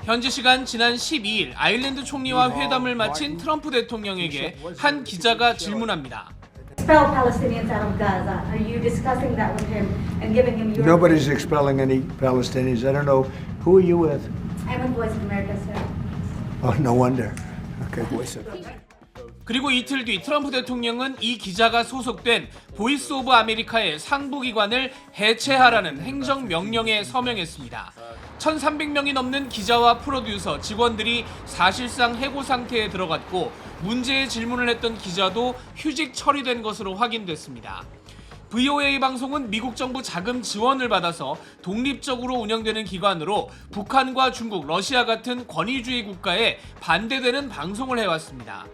현지 시간 지난 12일 아일랜드 총리와 회담을 마친 트럼프 대통령에게 한 기자가 질문합니다. Expel Palestinians out of Gaza. Are you discussing that with him and giving him your... Nobody's expelling any Palestinians. I don't know. Who are you with? I'm with Voice of America, sir. Oh, no wonder. Okay, Voice of America. 그리고 이틀 뒤 트럼프 대통령은 이 기자가 소속된 보이스 오브 아메리카의 상부기관을 해체하라는 행정명령에 서명했습니다. 1,300명이 넘는 기자와 프로듀서, 직원들이 사실상 해고 상태에 들어갔고 문제의 질문을 했던 기자도 휴직 처리된 것으로 확인됐습니다. VOA 방송은 미국 정부 자금 지원을 받아서 독립적으로 운영되는 기관으로 북한과 중국, 러시아 같은 권위주의 국가에 반대되는 방송을 해왔습니다.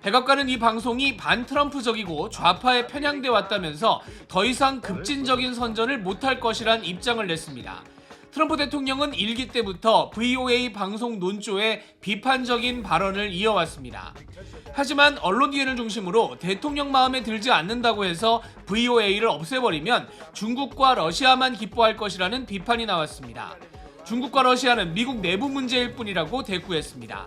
백악관은 이 방송이 반트럼프적이고 좌파에 편향돼 왔다면서 더 이상 급진적인 선전을 못할 것이란 입장을 냈습니다. 트럼프 대통령은 일기 때부터 VOA 방송 논조에 비판적인 발언을 이어왔습니다. 하지만 언론계를 중심으로 대통령 마음에 들지 않는다고 해서 VOA를 없애버리면 중국과 러시아만 기뻐할 것이라는 비판이 나왔습니다. 중국과 러시아는 미국 내부 문제일 뿐이라고 대꾸했습니다.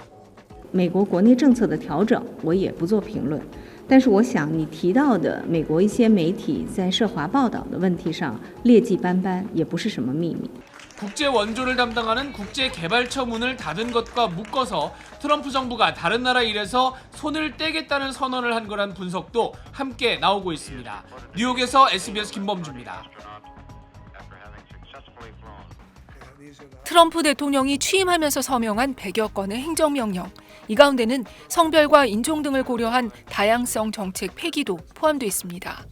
美国国内政策的调整，我也不做评论。但是我想你提到的美国一些媒体在涉华报道的问题上劣迹斑斑，也不是什么秘密。 국제 원조를 담당하는 국제개발처 문을 닫은 것과 묶어서 트럼프 정부가 다른 나라 일에서 손을 떼겠다는 선언을 한 거란 분석도 함께 나오고 있습니다. 뉴욕에서 SBS 김범주입니다. 트럼프 대통령이 취임하면서 서명한 100여 건의 행정명령. 이 가운데는 성별과 인종 등을 고려한 다양성 정책 폐기도 포함되어 있습니다.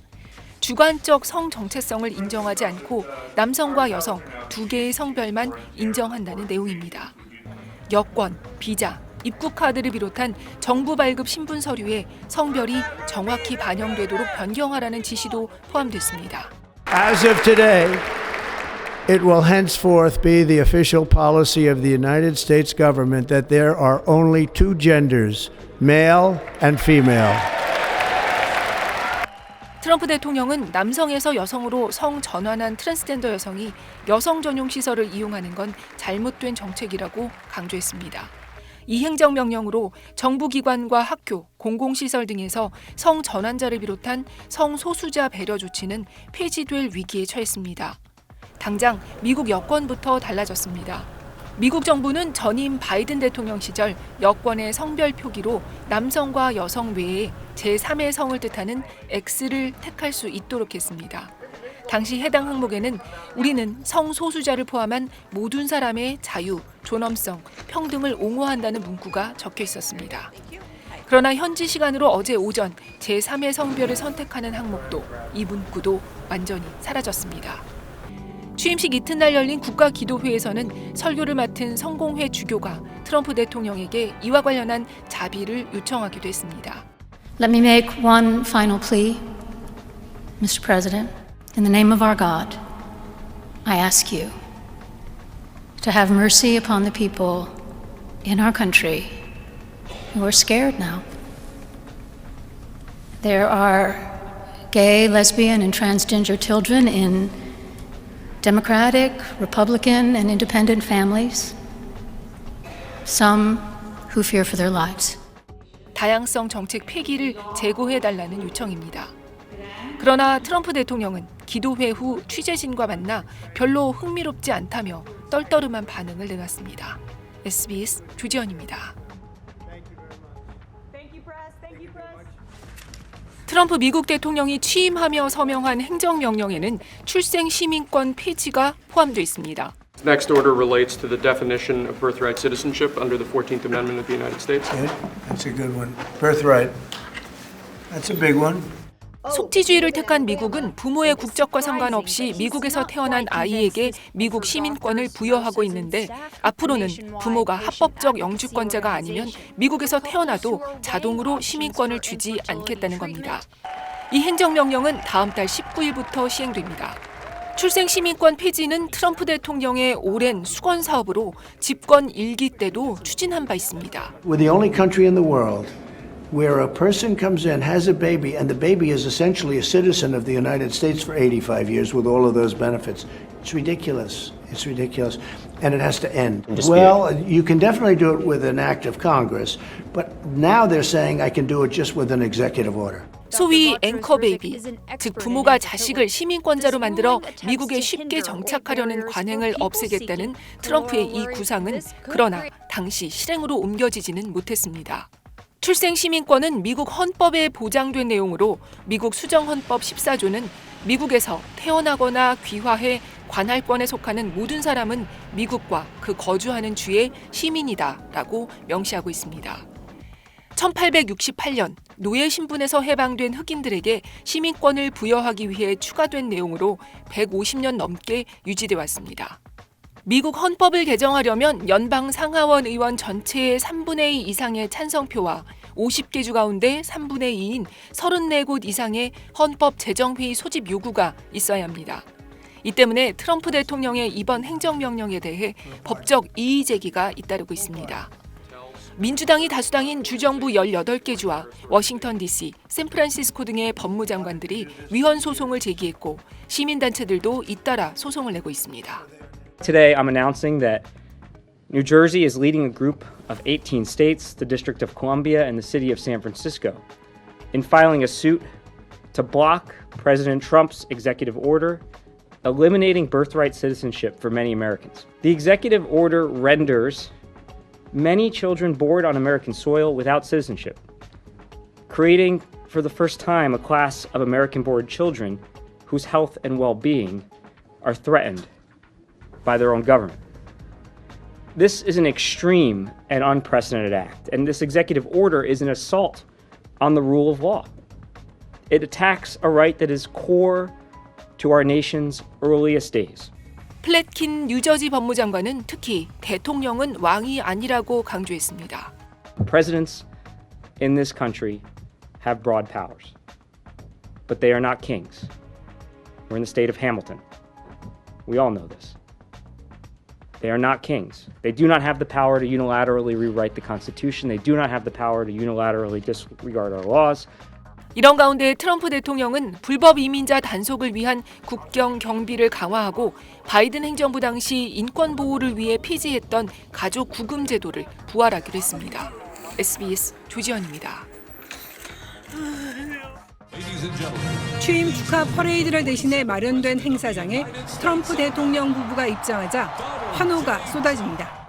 주관적 성 정체성을 인정하지 않고 남성과 여성 두 개의 성별만 인정한다는 내용입니다. 여권, 비자, 입국 카드를 비롯한 정부 발급 신분 서류에 성별이 정확히 반영되도록 변경하라는 지시도 포함됐습니다. As of today, it will henceforth be the official policy of the United States government that there are only two genders, male and female. 트럼프 대통령은 남성에서 여성으로 성 전환한 트랜스젠더 여성이 여성 전용 시설을 이용하는 건 잘못된 정책이라고 강조했습니다. 이 행정명령으로 정부기관과 학교, 공공시설 등에서 성 전환자를 비롯한 성소수자 배려 조치는 폐지될 위기에 처했습니다. 당장 미국 여권부터 달라졌습니다. 미국 정부는 전임 바이든 대통령 시절 여권의 성별 표기로 남성과 여성 외에 제3의 성을 뜻하는 X를 택할 수 있도록 했습니다. 당시 해당 항목에는 우리는 성소수자를 포함한 모든 사람의 자유, 존엄성, 평등을 옹호한다는 문구가 적혀 있었습니다. 그러나 현지 시간으로 어제 오전 제3의 성별을 선택하는 항목도 이 문구도 완전히 사라졌습니다. 취임식 이튿날 열린 국가기도회에서는 설교를 맡은 성공회 주교가 트럼프 대통령에게 이와 관련한 자비를 요청하기도 했습니다. Let me make one final plea, Mr. President. In the name of our God, I ask you to have mercy upon the people in our country who are scared now. There are gay, lesbian, and transgender children in Democratic, Republican, and independent families, some who fear for their lives. 다양성 정책 폐기를 재고해달라는 요청입니다. 그러나 트럼프 대통령은 기도회 후 취재진과 만나 별로 흥미롭지 않다며 떨떠름한 반응을 내놨습니다. SBS 주지연입니다. 트럼프 미국 대통령이 취임하며 서명한 행정명령에는 출생 시민권 폐지가 포함되어 있습니다. Next order relates to the definition of birthright citizenship under the 14th Amendment of the United States. Yeah, that's a good one. Birthright. That's a big one. 속지주의를 택한 미국은 부모의 국적과 상관없이 미국에서 태어난 아이에게 미국 시민권을 부여하고 있는데 앞으로는 부모가 합법적 영주권자가 아니면 미국에서 태어나도 자동으로 시민권을 주지 않겠다는 겁니다. 이 행정명령은 다음 달 19일부터 시행됩니다. 출생 시민권 폐지는 트럼프 대통령의 오랜 수건 사업으로 집권 1기 때도 추진한 바 있습니다. We're the only country in the world where a person comes in, has a baby, and the baby is essentially a citizen of the United States for 85 years with all of those benefits. It's ridiculous. It's ridiculous, and it has to end. Well, you can definitely do it with an act of Congress, but now they're saying I can do it just with an executive order. 소위 앵커 베이비, 즉 부모가 자식을 시민권자로 만들어 미국에 쉽게 정착하려는 관행을 없애겠다는 트럼프의 이 구상은 그러나 당시 실행으로 옮겨지지는 못했습니다. 출생 시민권은 미국 헌법에 보장된 내용으로 미국 수정헌법 14조는 미국에서 태어나거나 귀화해 관할권에 속하는 모든 사람은 미국과 그 거주하는 주의 시민이다라고 명시하고 있습니다. 1868년 노예 신분에서 해방된 흑인들에게 시민권을 부여하기 위해 추가된 내용으로 150년 넘게 유지돼 왔습니다. 미국 헌법을 개정하려면 연방 상하원 의원 전체의 3분의 2 이상의 찬성표와 50개 주 가운데 3분의 2인 34곳 이상의 헌법 제정회의 소집 요구가 있어야 합니다. 이 때문에 트럼프 대통령의 이번 행정명령에 대해 법적 이의 제기가 잇따르고 있습니다. 민주당이 다수당인 주정부 18개 주와 워싱턴 DC, 샌프란시스코 등의 법무장관들이 위헌 소송을 제기했고 시민단체들도 잇따라 소송을 내고 있습니다. Today, I'm announcing that New Jersey is leading a group of 18 states, the District of Columbia, and the City of San Francisco, in filing a suit to block President Trump's executive order eliminating birthright citizenship for many Americans. The executive order renders many children born on American soil without citizenship, creating for the first time a class of American-born children whose health and well-being are threatened by their own government. This is an extreme and unprecedented act, and this executive order is an assault on the rule of law. It attacks a right that is core to our nation's earliest days. 플랫킨 뉴저지 법무장관은 특히 대통령은 왕이 아니라고 강조했습니다. Presidents in this country have broad powers, but they are not kings. We're in the state of Hamilton. We all know this. They are not kings. They do not have the power to unilaterally rewrite the Constitution. They do not have the power to unilaterally disregard our laws. 이런 가운데 트럼프 대통령은 불법 이민자 단속을 위한 국경 경비를 강화하고 바이든 행정부 당시 인권 보호를 위해 폐지했던 가족 구금 제도를 부활하기로 했습니다. SBS 조지현입니다. 취임 축하 퍼레이드를 대신해 마련된 행사장에 트럼프 대통령 부부가 입장하자 환호가 쏟아집니다.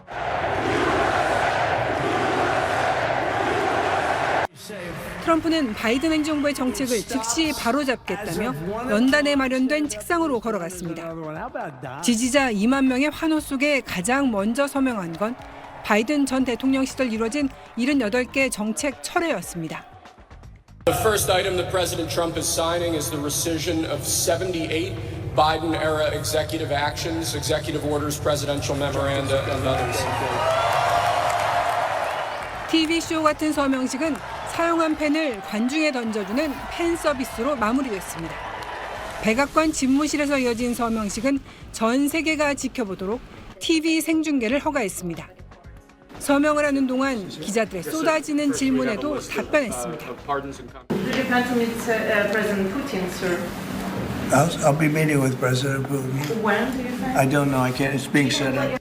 트럼프는 바이든 행정부의 정책을 즉시 바로잡겠다며 연단에 마련된 책상으로 걸어갔습니다. 지지자 2만 명의 환호 속에 가장 먼저 서명한 건 바이든 전 대통령 시절 이뤄진 78개 정책 철회였습니다. The first item that President Trump is signing is the rescission of 78 Biden-era executive actions, executive orders, presidential memoranda, and others. TV쇼 같은 서명식은 사용한 펜을 관중에 던져주는 펜 서비스로 마무리됐습니다. 백악관 집무실에서 이어진 서명식은 전 세계가 지켜보도록 TV 생중계를 허가했습니다. 서명을 하는 동안 기자들의 쏟아지는 질문에도 답변했습니다. I'll be meeting with President Putin. When do you think? I don't know. I can't. It's being set up.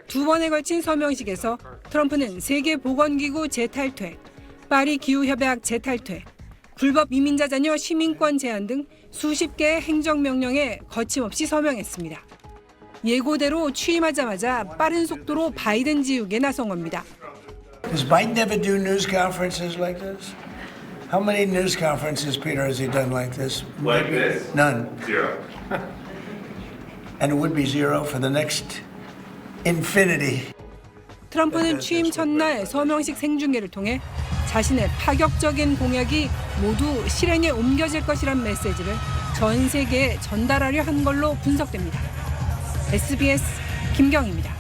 두 번에 걸친 서명식에서 트럼프는 세계보건기구 재탈퇴, 파리 기후협약 재탈퇴, 불법 이민자 자녀 시민권 제한 등 수십 개의 행정명령에 거침없이 서명했습니다. 예고대로 취임하자마자 빠른 속도로 바이든 지우개에 나선 겁니다. Does Biden ever do news conferences like this? How many news conferences, Peter, has he done like this? Like this? None. Zero. And it would be zero for the next infinity. 트럼프는 취임 첫날 서명식 생중계를 통해 자신의 파격적인 공약이 모두 실행에 옮겨질 것이란 메시지를 전 세계에 전달하려 한 걸로 분석됩니다. SBS 김경입니다.